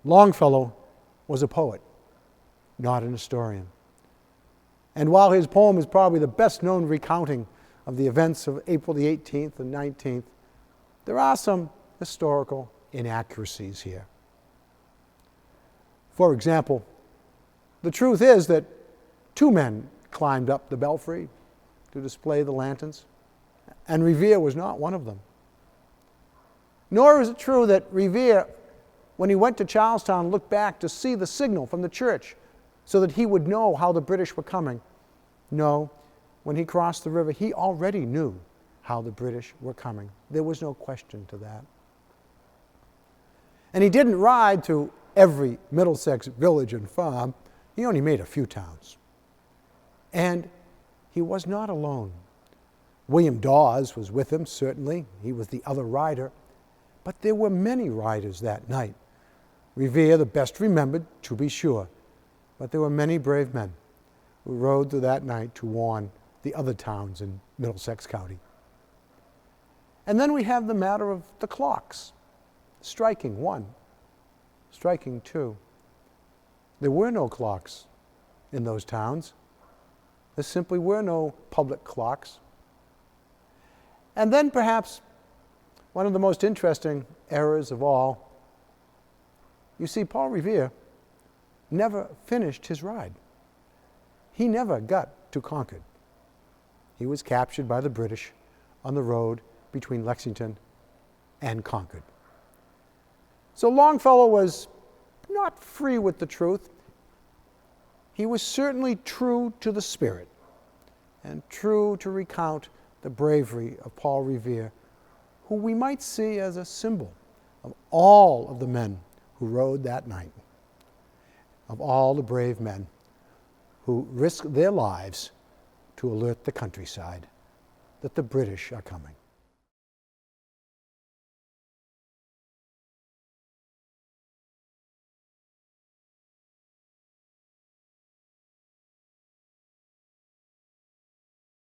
Longfellow was a poet, not an historian. And while his poem is probably the best known recounting of the events of April the 18th and 19th, there are some historical inaccuracies here. For example, the truth is that 2 men climbed up the belfry to display the lanterns, and Revere was not one of them. Nor is it true that Revere, when he went to Charlestown, looked back to see the signal from the church so that he would know how the British were coming. No, when he crossed the river, he already knew how the British were coming. There was no question to that. And he didn't ride to every Middlesex village and farm. He only made a few towns. And he was not alone. William Dawes was with him, certainly. He was the other rider. But there were many riders that night. Revere, the best remembered, to be sure. But there were many brave men who rode through that night to warn the other towns in Middlesex County. And then we have the matter of the clocks. Striking 1, striking 2. There were no clocks in those towns. There simply were no public clocks. And then perhaps one of the most interesting errors of all, you see, Paul Revere never finished his ride. He never got to Concord. He was captured by the British on the road between Lexington and Concord. So Longfellow was not free with the truth. He was certainly true to the spirit and true to recount the bravery of Paul Revere, who we might see as a symbol of all of the men who rode that night, of all the brave men who risked their lives to alert the countryside that the British are coming.